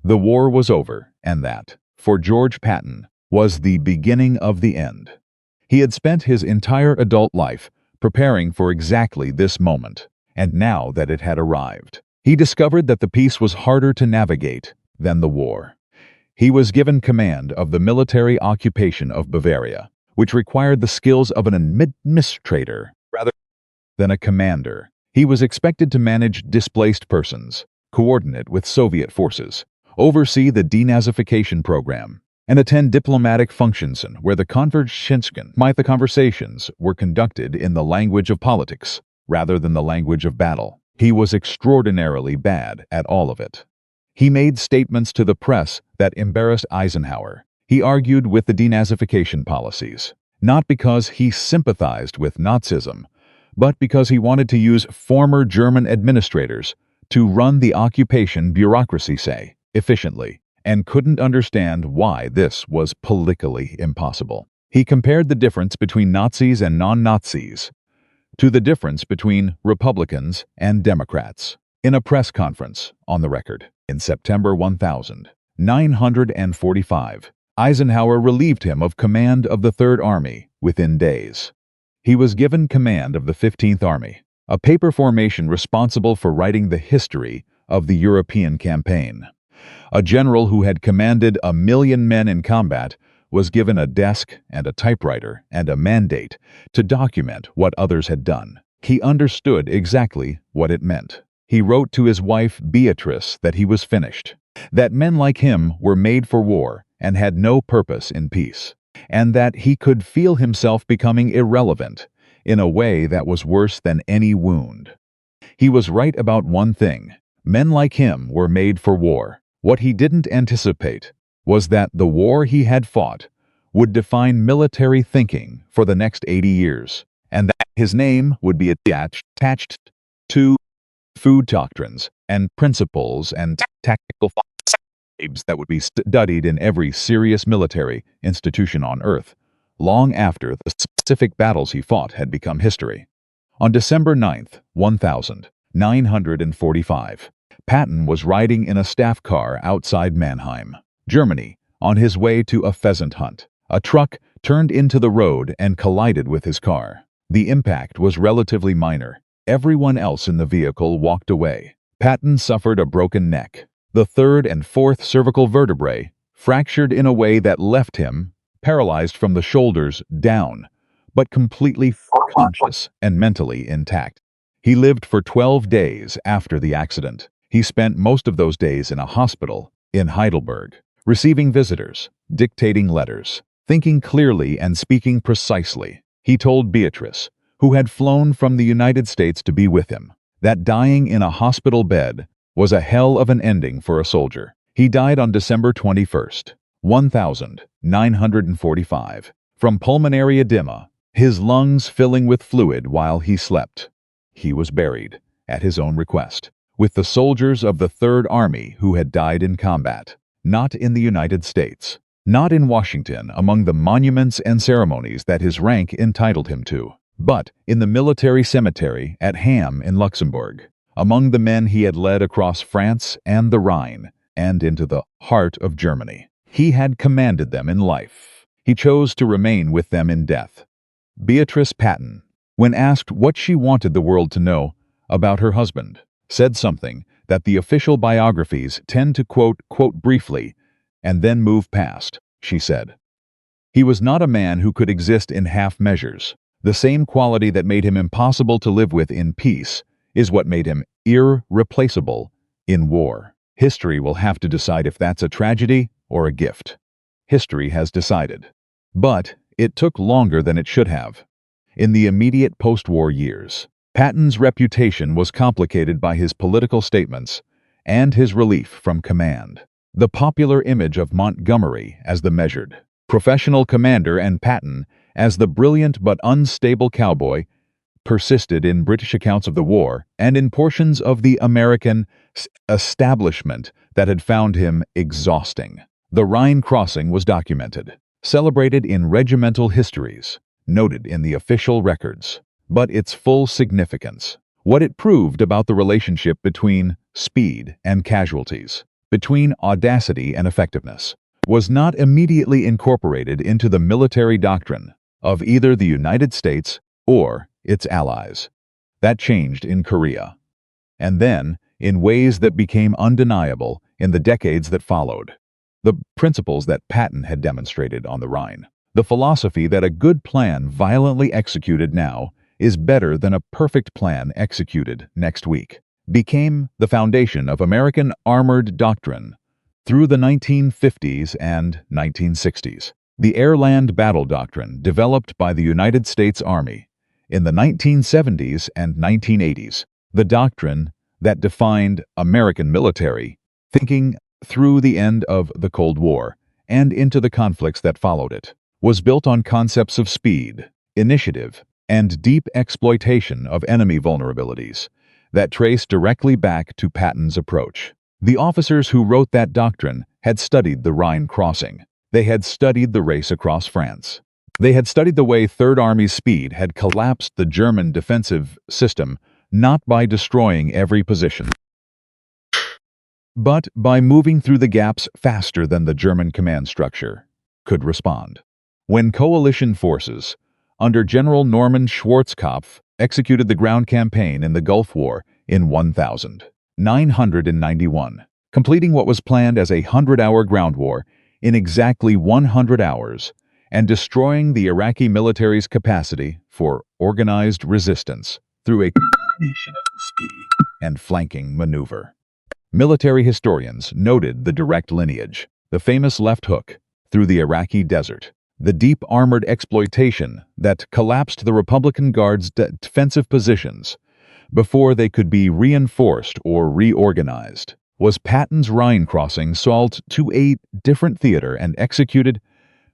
The war was over, and that, for George Patton, was the beginning of the end. He had spent his entire adult life preparing for exactly this moment, and now that it had arrived, he discovered that the peace was harder to navigate than the war. He was given command of the military occupation of Bavaria, which required the skills of an administrator rather than a commander. He was expected to manage displaced persons, coordinate with Soviet forces, oversee the denazification program, and attend diplomatic functions where the conversations were conducted in the language of politics rather than the language of battle. He was extraordinarily bad at all of it. He made statements to the press that embarrassed Eisenhower. He argued with the denazification policies, not because he sympathized with Nazism, but because he wanted to use former German administrators to run the occupation bureaucracy, efficiently, and couldn't understand why this was politically impossible. He compared the difference between Nazis and non-Nazis to the difference between Republicans and Democrats. In a press conference, on the record, in September 1945, Eisenhower relieved him of command of the Third Army within days. He was given command of the 15th Army, a paper formation responsible for writing the history of the European campaign. A general who had commanded 1 million men in combat was given a desk and a typewriter and a mandate to document what others had done. He understood exactly what it meant. He wrote to his wife Beatrice that he was finished, that men like him were made for war and had no purpose in peace, and that he could feel himself becoming irrelevant in a way that was worse than any wound. He was right about one thing: men like him were made for war. What he didn't anticipate was that the war he had fought would define military thinking for the next 80 years, and that his name would be attached to food doctrines and principles and tactical that would be studied in every serious military institution on Earth, long after the specific battles he fought had become history. On December 9, 1945, Patton was riding in a staff car outside Mannheim, Germany, on his way to a pheasant hunt. A truck turned into the road and collided with his car. The impact was relatively minor. Everyone else in the vehicle walked away. Patton suffered a broken neck. The third and fourth cervical vertebrae fractured in a way that left him paralyzed from the shoulders down, but completely conscious and mentally intact. He lived for 12 days after the accident. He spent most of those days in a hospital in Heidelberg, receiving visitors, dictating letters, thinking clearly and speaking precisely. He told Beatrice, who had flown from the United States to be with him, that dying in a hospital bed was a hell of an ending for a soldier. He died on December 21st, 1945, from pulmonary edema, his lungs filling with fluid while he slept. He was buried, at his own request, with the soldiers of the Third Army who had died in combat, not in the United States, not in Washington among the monuments and ceremonies that his rank entitled him to, but in the military cemetery at Ham in Luxembourg, among the men he had led across France and the Rhine and into the heart of Germany. He had commanded them in life. He chose to remain with them in death. Beatrice Patton, when asked what she wanted the world to know about her husband, said something that the official biographies tend to quote briefly and then move past. She said, "He was not a man who could exist in half measures. The same quality that made him impossible to live with in peace is what made him irreplaceable in war." History will have to decide if that's a tragedy or a gift. History has decided. But it took longer than it should have. In the immediate post-war years, Patton's reputation was complicated by his political statements and his relief from command. The popular image of Montgomery as the measured, professional commander and Patton as the brilliant but unstable cowboy persisted in British accounts of the war and in portions of the American establishment that had found him exhausting. The Rhine crossing was documented, celebrated in regimental histories, noted in the official records, but its full significance, what it proved about the relationship between speed and casualties, between audacity and effectiveness, was not immediately incorporated into the military doctrine of either the United States or its allies. That changed in Korea, and then in ways that became undeniable in the decades that followed. The principles that Patton had demonstrated on the Rhine, the philosophy that a good plan violently executed now is better than a perfect plan executed next week, became the foundation of American armored doctrine through the 1950s and 1960s. The air-land battle doctrine developed by the United States Army in the 1970s and 1980s, the doctrine that defined American military thinking through the end of the Cold War and into the conflicts that followed it, was built on concepts of speed, initiative, and deep exploitation of enemy vulnerabilities that trace directly back to Patton's approach. The officers who wrote that doctrine had studied the Rhine crossing. They had studied the race across France. They had studied the way Third Army's speed had collapsed the German defensive system, not by destroying every position, but by moving through the gaps faster than the German command structure could respond. When coalition forces, under General Norman Schwarzkopf, executed the ground campaign in the Gulf War in 1991, completing what was planned as a 100-hour ground war in exactly 100 hours, and destroying the Iraqi military's capacity for organized resistance through a combination of speed and flanking maneuver. Military historians noted the direct lineage, the famous left hook through the Iraqi desert, the deep armored exploitation that collapsed the Republican Guard's defensive positions before they could be reinforced or reorganized. Was Patton's Rhine crossing sold to a different theater and executed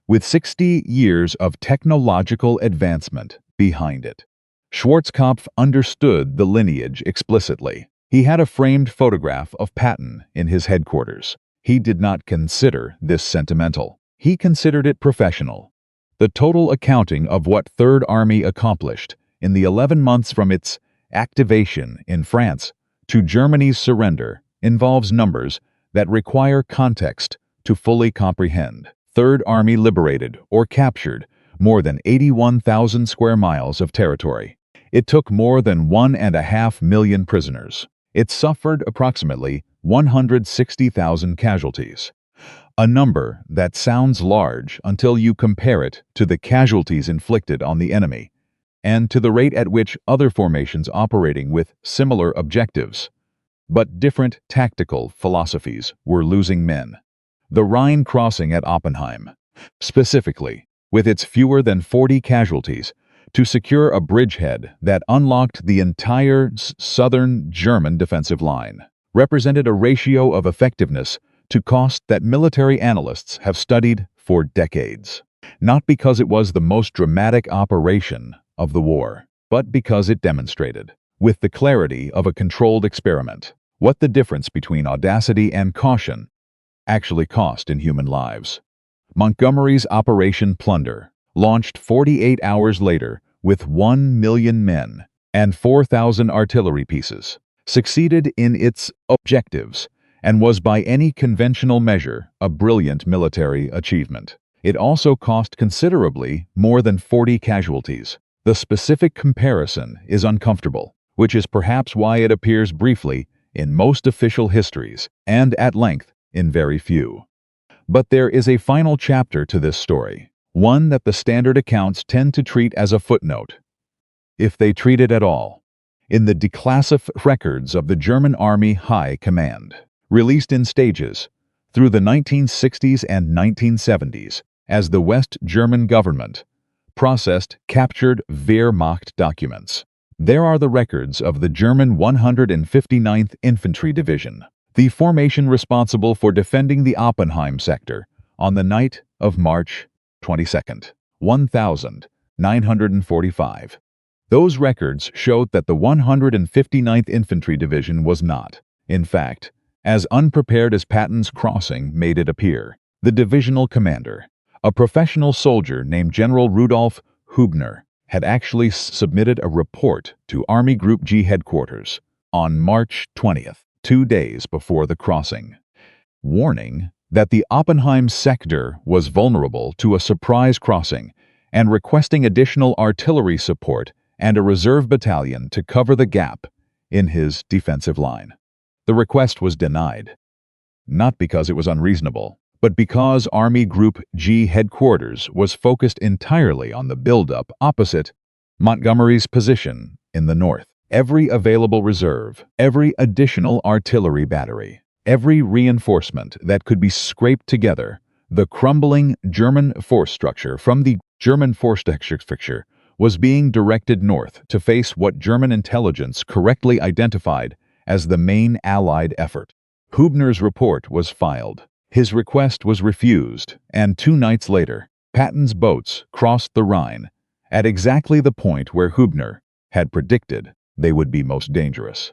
with 60 years of technological advancement behind it. Schwarzkopf understood the lineage explicitly. He had a framed photograph of Patton in his headquarters. He did not consider this sentimental. He considered it professional. The total accounting of what Third Army accomplished in the 11 months from its activation in France to Germany's surrender involves numbers that require context to fully comprehend. Third Army liberated or captured more than 81,000 square miles of territory. It took more than 1.5 million prisoners. It suffered approximately 160,000 casualties, a number that sounds large until you compare it to the casualties inflicted on the enemy and to the rate at which other formations operating with similar objectives, but different tactical philosophies, were losing men. The Rhine crossing at Oppenheim, specifically, with its fewer than 40 casualties, to secure a bridgehead that unlocked the entire southern German defensive line, represented a ratio of effectiveness to cost that military analysts have studied for decades. Not because it was the most dramatic operation of the war, but because it demonstrated, with the clarity of a controlled experiment, what the difference between audacity and caution actually cost in human lives. Montgomery's Operation Plunder, launched 48 hours later with 1 million men and 4,000 artillery pieces, succeeded in its objectives and was by any conventional measure a brilliant military achievement. It also cost considerably more than 40 casualties. The specific comparison is uncomfortable, which is perhaps why it appears briefly in most official histories and at length in very few. But there is a final chapter to this story, one that the standard accounts tend to treat as a footnote, if they treat it at all, in the declassified records of the German Army High Command, released in stages through the 1960s and 1970s as the West German government processed captured Wehrmacht documents. There are the records of the German 159th Infantry Division, the formation responsible for defending the Oppenheim sector on the night of March 22nd, 1945. Those records showed that the 159th Infantry Division was not, in fact, as unprepared as Patton's crossing made it appear. The divisional commander, a professional soldier named General Rudolf Hübner, had actually submitted a report to Army Group G headquarters on March 20th, 2 days before the crossing, warning that the Oppenheim sector was vulnerable to a surprise crossing and requesting additional artillery support and a reserve battalion to cover the gap in his defensive line. The request was denied, not because it was unreasonable, but because Army Group G headquarters was focused entirely on the buildup opposite Montgomery's position in the north. Every available reserve, every additional artillery battery, every reinforcement that could be scraped together, the crumbling German force structure from the German force structure was being directed north to face what German intelligence correctly identified as the main Allied effort. Hübner's report was filed. His request was refused, and 2 nights later, Patton's boats crossed the Rhine at exactly the point where Hübner had predicted they would be most dangerous.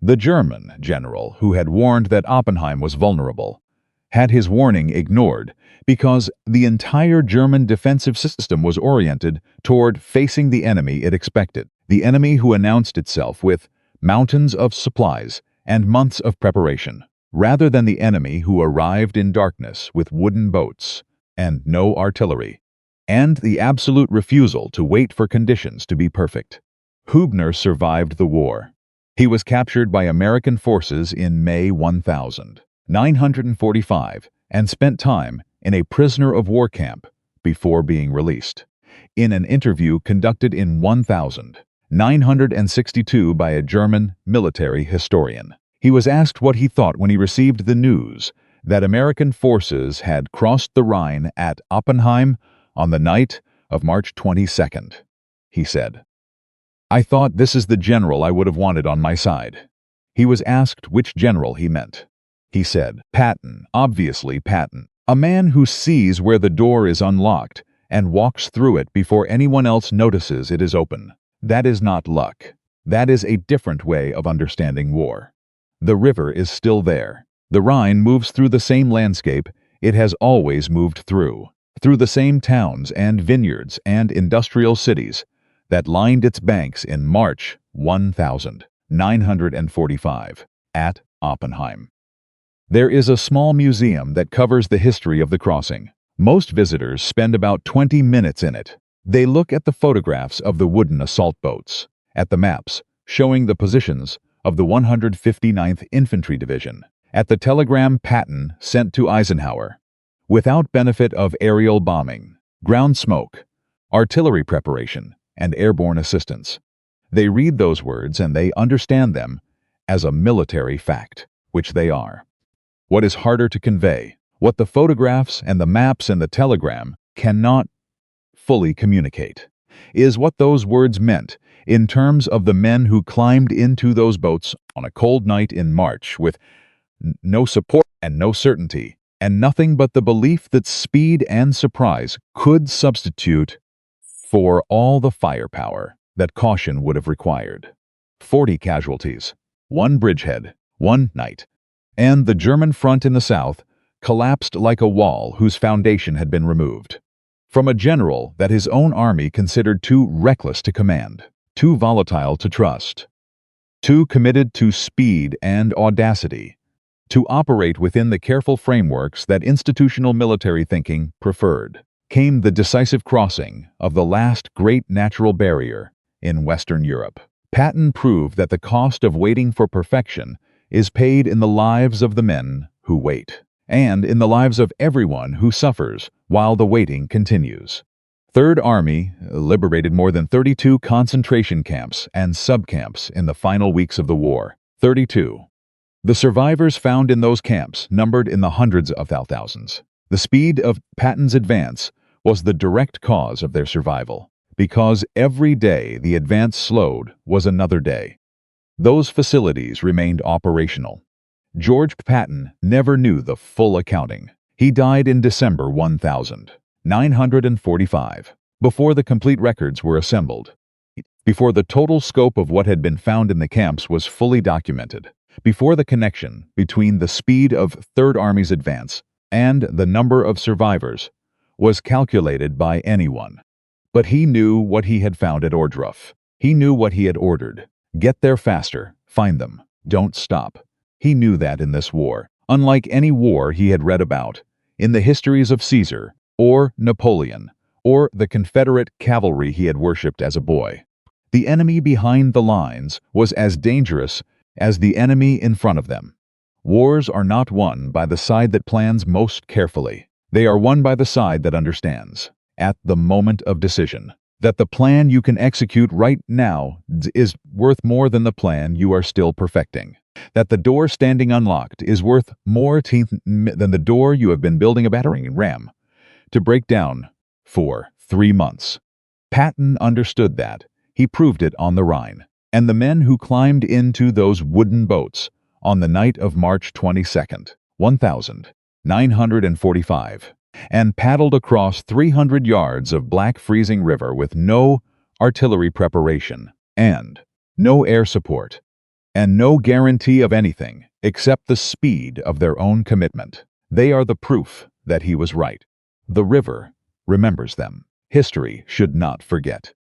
The German general, who had warned that Oppenheim was vulnerable, had his warning ignored because the entire German defensive system was oriented toward facing the enemy it expected, the enemy who announced itself with mountains of supplies and months of preparation, rather than the enemy who arrived in darkness with wooden boats and no artillery, and the absolute refusal to wait for conditions to be perfect. Hübner survived the war. He was captured by American forces in May 1945 and spent time in a prisoner of war camp before being released. In an interview conducted in 1962 by a German military historian, he was asked what he thought when he received the news that American forces had crossed the Rhine at Oppenheim on the night of March 22nd. He said, "I thought this is the general I would have wanted on my side." He was asked which general he meant. He said, "Patton, obviously Patton, a man who sees where the door is unlocked and walks through it before anyone else notices it is open. That is not luck. That is a different way of understanding war. The river is still there. The Rhine moves through the same landscape it has always moved through the same towns and vineyards and industrial cities that lined its banks in March 1945 at Oppenheim. There is a small museum that covers the history of the crossing. Most visitors spend about 20 minutes in it. They look at the photographs of the wooden assault boats, at the maps showing the positions of the 159th Infantry Division, at the telegram Patton sent to Eisenhower, without benefit of aerial bombing, ground smoke, artillery preparation, and airborne assistance. They read those words and they understand them as a military fact, which they are. What is harder to convey, what the photographs and the maps and the telegram cannot fully communicate, is what those words meant in terms of the men who climbed into those boats on a cold night in March with no support and no certainty, and nothing but the belief that speed and surprise could substitute for all the firepower that caution would have required. 40 casualties, 1 bridgehead, 1 night, and the German front in the south collapsed like a wall whose foundation had been removed. From a general that his own army considered too reckless to command, too volatile to trust, too committed to speed and audacity, to operate within the careful frameworks that institutional military thinking preferred, came the decisive crossing of the last great natural barrier in Western Europe. Patton proved that the cost of waiting for perfection is paid in the lives of the men who wait, and in the lives of everyone who suffers while the waiting continues. Third Army liberated more than 32 concentration camps and subcamps in the final weeks of the war. 32. The survivors found in those camps numbered in the hundreds of thousands. The speed of Patton's advance was the direct cause of their survival, because every day the advance slowed was another day. Those facilities remained operational. George Patton never knew the full accounting. He died in December 1945, before the complete records were assembled, before the total scope of what had been found in the camps was fully documented, before the connection between the speed of Third Army's advance and the number of survivors was calculated by anyone. But he knew what he had found at Ohrdruf. He knew what he had ordered. Get there faster, find them, don't stop. He knew that in this war, unlike any war he had read about, in the histories of Caesar, or Napoleon, or the Confederate cavalry he had worshipped as a boy. The enemy behind the lines was as dangerous as the enemy in front of them. Wars are not won by the side that plans most carefully. They are won by the side that understands, at the moment of decision, that the plan you can execute right now is worth more than the plan you are still perfecting. That the door standing unlocked is worth more than the door you have been building a battering ram to break down for 3 months. Patton understood that. He proved it on the Rhine. And the men who climbed into those wooden boats on the night of March 22nd, 1945, and paddled across 300 yards of black freezing river with no artillery preparation, and no air support, and no guarantee of anything except the speed of their own commitment. They are the proof that he was right. The river remembers them. History should not forget.